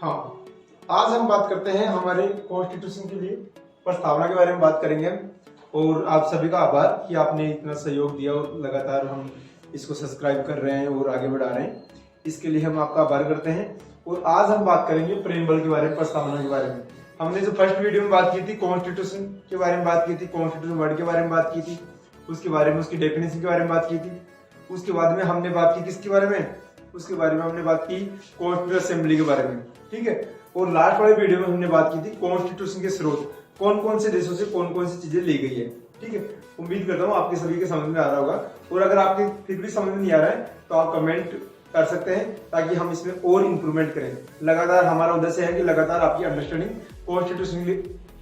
हाँ, आज हम बात करते हैं हमारे कॉन्स्टिट्यूशन के लिए प्रस्तावना के बारे में बात करेंगे और आप सभी का आभार कि आपने इतना सहयोग दिया और लगातार हम इसको सब्सक्राइब कर रहे हैं और आगे बढ़ा रहे हैं। इसके लिए हम आपका आभार करते हैं। और आज हम बात करेंगे प्रेमबल के बारे में, प्रस्तावना के बारे में। हमने जो फर्स्ट वीडियो में बात की थी कॉन्स्टिट्यूशन के बारे में बात की थी, कॉन्स्टिट्यूशन वर्ड के बारे में बात की थी, उसके बारे में उसकी डेफिनेशन के बारे में बात की थी। उसके बाद में हमने बात की किसके बारे में, उसके बारे में हमने बात की कॉन्स्टिट्यूशन असेंबली के बारे में, ठीक है। और लास्ट वाले वीडियो में हमने बात की थी कॉन्स्टिट्यूशन के स्रोत, कौन कौन से देशों से कौन कौन सी चीजें ली गई है, ठीक है। उम्मीद करता हूँ आपके सभी के समझ में आ रहा होगा। और अगर आपके फिर भी समझ में नहीं आ रहा है तो आप कमेंट कर सकते हैं ताकि हम इसमें और इंप्रूवमेंट करें। लगातार हमारा उद्देश्य है कि लगातार आपकी अंडरस्टैंडिंग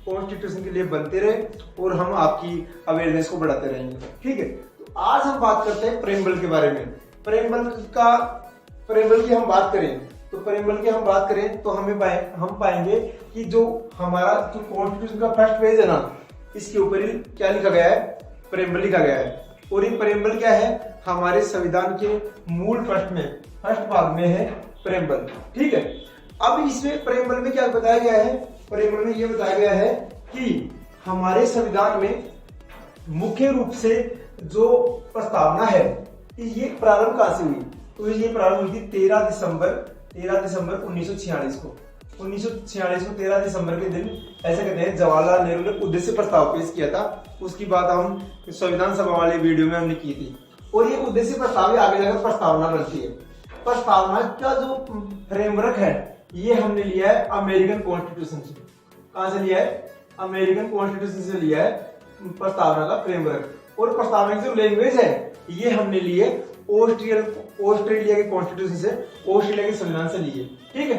कॉन्स्टिट्यूशन के लिए बनते रहे और हम आपकी अवेयरनेस को बढ़ाते रहेंगे, ठीक है। तो आज हम बात करते हैं प्रेमबल के बारे में। प्रेमबल की हम बात करें तो प्रेमबल की हम बात करें तो हम पाएंगे कि जो हमारा जो कॉन्स्टिट्यूशन का फर्स्ट पेज है ना, इसके ऊपर ही क्या लिखा गया है, प्रेमबल लिखा गया है। और ये प्रेमबल क्या है, हमारे संविधान के मूल फर्स्ट भाग में है प्रेमबल, ठीक है। अब इसमें प्रेमबल में क्या बताया गया है, प्रेमबल में यह बताया गया है कि हमारे संविधान में मुख्य रूप से जो प्रस्तावना है ये प्रारंभ कहां से हुई, तो ये प्रारंभ हुई थी 13 दिसंबर 1946 को। 1946 को 13 दिसंबर के दिन ऐसे कहते हैं जवाहरलाल नेहरू ने उद्देश्य प्रस्ताव पेश किया था। उसकी बात हम संविधान सभा वाले वीडियो में हमने की थी। और ये उद्देश्य प्रस्ताव आगे जाकर प्रस्तावना बनती है। प्रस्तावना का जो फ्रेमवर्क है ये हमने लिया है अमेरिकन कॉन्स्टिट्यूशन से। कहां से लिया है, अमेरिकन कॉन्स्टिट्यूशन से लिया है प्रस्तावना का फ्रेमवर्क। और प्रस्तावना की जो लैंग्वेज है ये हमने लिए ऑस्ट्रेलिया के कॉन्स्टिट्यूशन से, ऑस्ट्रेलिया के संविधान से लिए, ठीक है।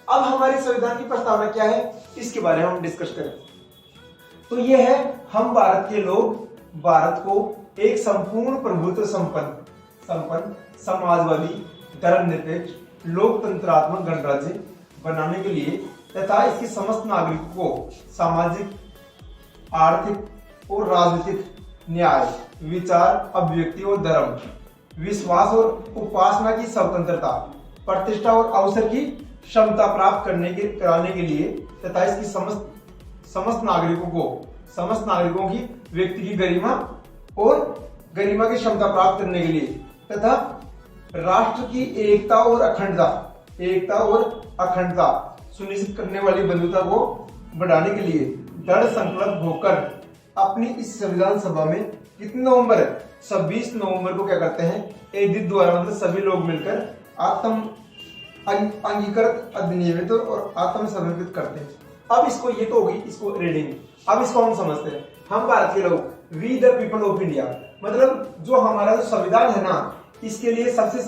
अब हमारे संविधान की प्रस्तावना क्या है इसके बारे में हम डिस्कस करें तो ये है, हम भारत के लोग भारत को एक संपूर्ण प्रभुत्व संपन्न समाजवादी धर्मनिरपेक्ष लोकतंत्रात्मक गणराज्य बनाने के लिए तथा इसके समस्त नागरिकों को सामाजिक, आर्थिक और राजनीतिक न्याय, विचार, अभिव्यक्ति और धर्म, विश्वास और उपासना की स्वतंत्रता, प्रतिष्ठा और अवसर की क्षमता प्राप्त कराने के लिए तथा इसकी समस्त नागरिकों की व्यक्ति की गरिमा की क्षमता प्राप्त करने के लिए तथा राष्ट्र की एकता और अखंडता सुनिश्चित करने वाली बंधुता को बढ़ाने के लिए दृढ़ संकल्प होकर अपनी इस संविधान सभा में कितने नवंबर है, 26 नवंबर को क्या करते हैं, एडिट द्वारा मतलब सभी लोग मिलकर अंगीकृत, अधिनियमित और आत्म समर्पित करते हैं। अब इसको ये तो होगी इसको रीडिंग। अब इसको हम समझते हैं, हम भारत के लोग, we the people of India, मतलब जो हमारा जो संविधान है ना इसके लिए सबसे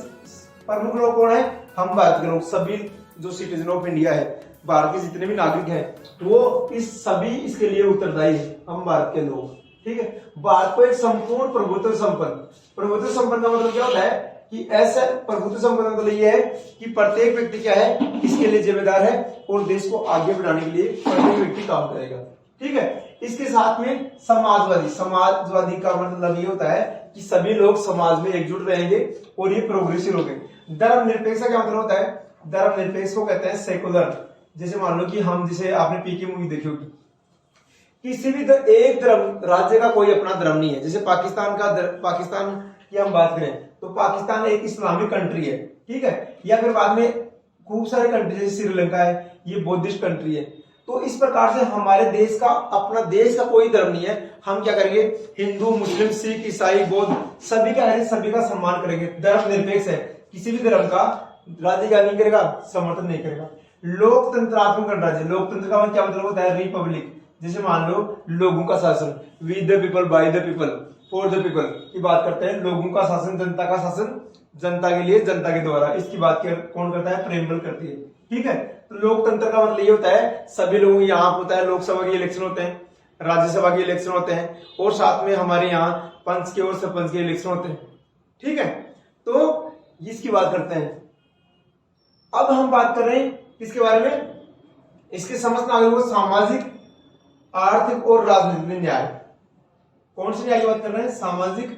प्रमुख लोग कौन है, हम भारत के लोग। सभी जो सिटीजन ऑफ इंडिया है, भारत के जितने भी नागरिक हैं वो इसके लिए उत्तरदायी है, हम भारत के लोग, ठीक है। भारत को एक संपूर्ण प्रभुत्व संपन्न का मतलब क्या होता है कि ऐसा प्रभुत्व संपन्न मतलब ये है कि प्रत्येक व्यक्ति क्या है इसके लिए जिम्मेदार है और देश को आगे बढ़ाने के लिए प्रत्येक व्यक्ति काम करेगा, ठीक है। इसके साथ में समाजवादी का मतलब ये होता है कि सभी लोग समाज में एकजुट रहेंगे और ये प्रोग्रेसिव होंगे। धर्मनिरपेक्ष का क्या मतलब होता है, धर्मनिरपेक्ष को कहते हैं सेकुलर। जैसे मान लो कि हम, जैसे आपने पीके मूवी देखी होगी, किसी भी एक राज्य का कोई अपना धर्म नहीं है। जैसे पाकिस्तान की हम बात करें तो पाकिस्तान एक इस्लामिक कंट्री है, ठीक है। या फिर बाद में खूब सारे कंट्री जैसे श्रीलंका है, ये बौद्धिस्ट कंट्री है। तो इस प्रकार से हमारे अपना देश का कोई धर्म नहीं है। हम क्या करेंगे, हिंदू, मुस्लिम, सिख, ईसाई, बौद्ध सभी का सम्मान करेंगे। धर्मनिरपेक्ष है, किसी भी धर्म का राज्य क्या नहीं करेगा, समर्थन नहीं करेगा। लोकतंत्रात्मक गणराज्य, लोकतंत्र का क्या मतलब होता है, रिपब्लिक। जैसे मान लो लोगों का शासन, we the people, by the people, for the people की बात करते हैं। लोगों का शासन, जनता का शासन, जनता के लिए, जनता के द्वारा, इसकी बात कौन करता है, प्रेमबल करती है, ठीक है। तो लोकतंत्र का मतलब ये होता है सभी लोगों, यहाँ होता है लोकसभा के इलेक्शन होते हैं, राज्यसभा के इलेक्शन होते हैं और साथ में हमारे यहाँ पंच के और सरपंच के इलेक्शन होते हैं, ठीक है। तो इसकी बात करते हैं। अब हम बात कर रहे हैं किसके बारे में, इसके समस्त नागरिकों को सामाजिक, आर्थिक और राजनीतिक न्याय। कौन से न्याय की बात कर रहे हैं, सामाजिक,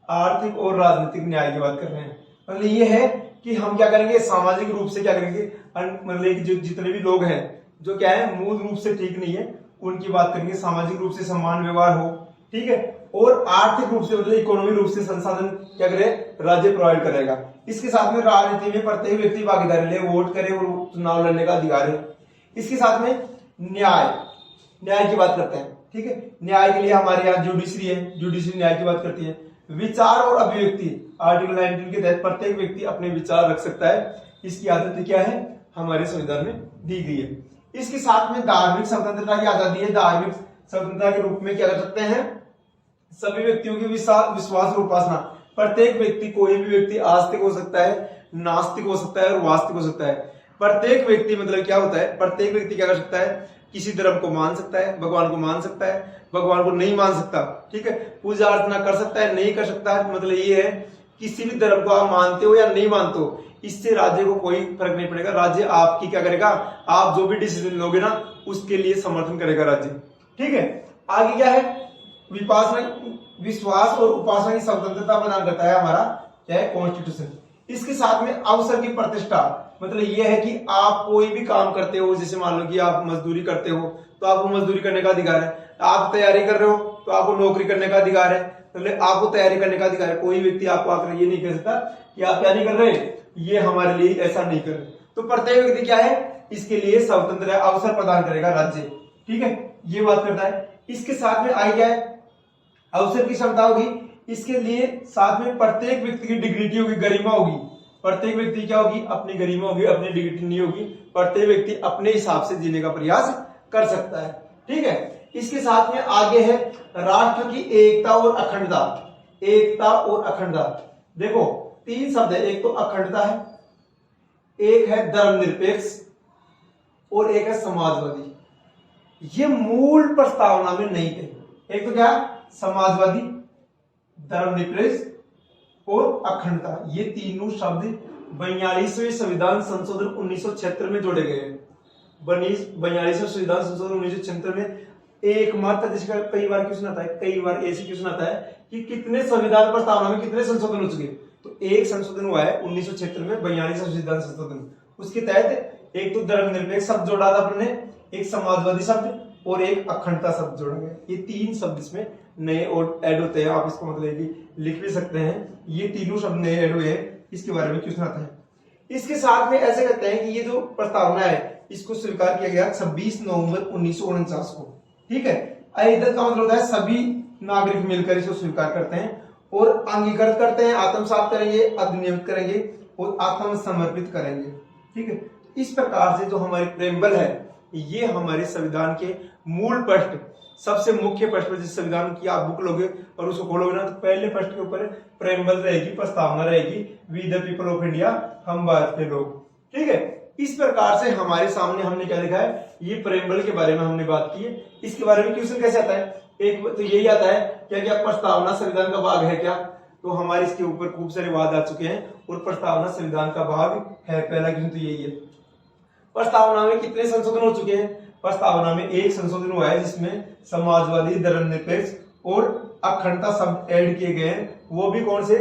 आर्थिक और राजनीतिक न्याय की बात कर रहे हैं। मतलब ये है कि हम क्या करेंगे, सामाजिक रूप से क्या करेंगे, मतलब कि जो जितने भी लोग हैं जो क्या है मूल रूप से ठीक नहीं है उनकी बात करेंगे, सामाजिक रूप से समान व्यवहार हो, ठीक है। और आर्थिक रूप से मतलब इकोनॉमिक रूप से संसाधन क्या करे, राज्य प्रोवाइड करेगा। इसके साथ में राजनीति में प्रत्येक व्यक्ति भागीदारी ले, वोट करे और चुनाव लड़ने का अधिकार है। इसके साथ में न्याय की बात करते हैं, ठीक है। न्याय के लिए हमारे यहाँ जुडिशरी है, जुडिशरी न्याय की बात करती है। विचार और अभिव्यक्ति, आर्टिकल 19 के तहत प्रत्येक व्यक्ति अपने विचार रख सकता है, इसकी आजादी क्या है, हमारे संविधान में दी गई है। इसके साथ में धार्मिक स्वतंत्रता की आजादी है। धार्मिक स्वतंत्रता के रूप में क्या कर सकते हैं, सभी व्यक्तियों की विश्वास और उपासना, प्रत्येक व्यक्ति, कोई भी व्यक्ति आस्तिक हो सकता है, नास्तिक हो सकता है और वास्तविक हो सकता है। प्रत्येक व्यक्ति मतलब क्या होता है, प्रत्येक व्यक्ति क्या कर सकता है, किसी धर्म को मान सकता है, भगवान को मान सकता है, भगवान को नहीं मान सकता, ठीक है। पूजा अर्चना कर सकता है, नहीं कर सकता है, मतलब ये है किसी भी धर्म को आप मानते हो या नहीं मानते हो, इससे राज्य को कोई फर्क नहीं पड़ेगा। राज्य आपकी क्या करेगा, आप जो भी डिसीजन लोगे ना उसके लिए समर्थन करेगा राज्य, ठीक है। आगे क्या है, विश्वास और उपासना की स्वतंत्रता प्रदान करता है हमारा क्या है, कॉन्स्टिट्यूशन। इसके साथ में अवसर की प्रतिष्ठा, मतलब ये है कि आप कोई भी काम करते हो, जैसे मान लो कि आप मजदूरी करते हो तो आपको मजदूरी करने का अधिकार है, आप तैयारी कर रहे हो तो आपको नौकरी करने का अधिकार है, मतलब आपको तैयारी करने का अधिकार है। कोई व्यक्ति आपको आकर ये नहीं कह सकता कि आप क्या नहीं कर रहे, ये हमारे लिए ऐसा नहीं कर रहे। तो प्रत्येक व्यक्ति क्या है, इसके लिए स्वतंत्र है, अवसर प्रदान करेगा राज्य, ठीक है, ये बात करता है। इसके साथ में आई क्या है, अवसर की क्षमता होगी, इसके लिए साथ में प्रत्येक व्यक्ति की डिग्निटी होगी, गरिमा होगी। प्रत्येक व्यक्ति क्या होगी, अपनी गरिमा होगी, अपनी डिग्निटी नहीं होगी। प्रत्येक व्यक्ति अपने हिसाब से जीने का प्रयास कर सकता है, ठीक है। इसके साथ में आगे है राष्ट्र की एकता और अखंडता। एकता और अखंडता, देखो तीन शब्द है, एक तो अखंडता है, एक है धर्मनिरपेक्ष और एक है समाजवादी। ये मूल प्रस्तावना में नहीं है। एक तो क्या, समाजवादी, धर्मनिरपेक्ष और अखंडता, ये तीनों शब्द 42वें संविधान संशोधन 1976 में जोड़े गए हैं। 42वें संविधान संशोधन 1976 में एकमात्र, जिसका कई बार क्वेश्चन आता है, कई बार ऐसे क्वेश्चन आता है कि कितने संविधान प्रस्तावना में कितने संशोधन हो चुके, तो एक संशोधन हुआ है 1976 में, 42वां संविधान संशोधन। उसके तहत एक तो धर्मनिरपेक्ष शब्द जोड़ा था अपने, एक समाजवादी शब्द और एक अखंडता शब्द जोड़ा गया। ये तीन शब्द इसमें नए और ऐड होते हैं, आप इसको मतलब कि लिख भी सकते हैं, ये तीनों शब्द नए ऐड हुए हैं, इसके बारे में क्वेश्चन आता है। इसके साथ में ऐसे कहते हैं कि ये जो प्रस्तावना है इसको स्वीकार किया गया 26 नवंबर 1949 को, ठीक है। अयोध्या का मतलब होता है सभी नागरिक मिलकर इसको स्वीकार करते हैं और अंगीकृत करते हैं, आत्मसात करेंगे, अधिनियमित करेंगे और आत्मसमर्पित करेंगे, ठीक है। इस प्रकार से जो हमारी प्रेम्बल है ये हमारे संविधान के मूल पृष्ठ, सबसे मुख्य पृष्ठ पर, जिस संविधान की आप बुक लोगे और उसको खोलोगे ना तो पहले पृष्ठ के ऊपर प्रेम्बल रहेगी, प्रस्तावना रहेगी, we the people of India, हम भारत के लोग, ठीक है। इस प्रकार से हमारे सामने हमने क्या लिखा है, ये प्रेम्बल के बारे में हमने बात की है। इसके बारे में क्वेश्चन कैसे आता है, एक तो यही आता है क्या क्या प्रस्तावना संविधान का भाग है क्या, तो हमारे इसके ऊपर खूब सारे वाद आ चुके हैं और प्रस्तावना संविधान का भाग है, पहला क्वेश्चन तो यही है। प्रस्तावना में कितने संशोधन हो चुके हैं, प्रस्तावना में एक संशोधन हुआ है जिसमें समाजवादी, धर्मनिरपेक्ष और अखंडता शब्द ऐड किए गए हैं, वो भी कौन से,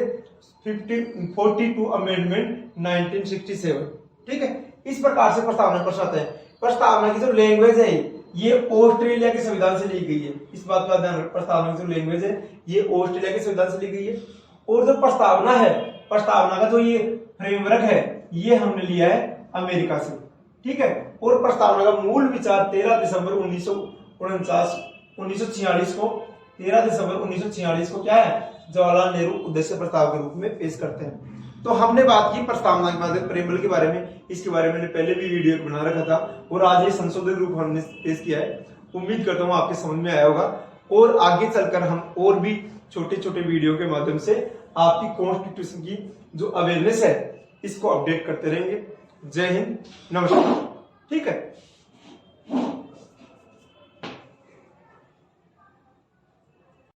42 अमेंडमेंट 1967, ठीक है। इस प्रकार से प्रस्तावना प्रश्न आता है। प्रस्तावना की जो लैंग्वेज है ये ऑस्ट्रेलिया के संविधान से ली गई है, इस बात का ध्यान रखना। प्रस्तावना की जो लैंग्वेज है ये ऑस्ट्रेलिया के संविधान से ली गई है और जो प्रस्तावना है, प्रस्तावना का जो ये फ्रेमवर्क है ये हमने लिया है अमेरिका से, ठीक है। और प्रस्तावना का मूल विचार 13 दिसंबर 1946 को 13 दिसंबर 1946 को क्या है, जवाहरलाल नेहरू उद्देश्य प्रस्ताव के रूप में पेश करते हैं। तो हमने बात की प्रस्तावना के बाद प्रेम्बल के बारे में, इसके बारे में मैंने पहले भी वीडियो बना रखा था और आज ये संशोधित रूप हमने पेश किया है। उम्मीद करता हूँ आपके समझ में आया होगा और आगे चलकर हम और भी छोटे छोटे वीडियो के माध्यम से आपकी कॉन्स्टिट्यूशन की जो अवेयरनेस है इसको अपडेट करते रहेंगे। जय हिंद, नमस्कार, ठीक है।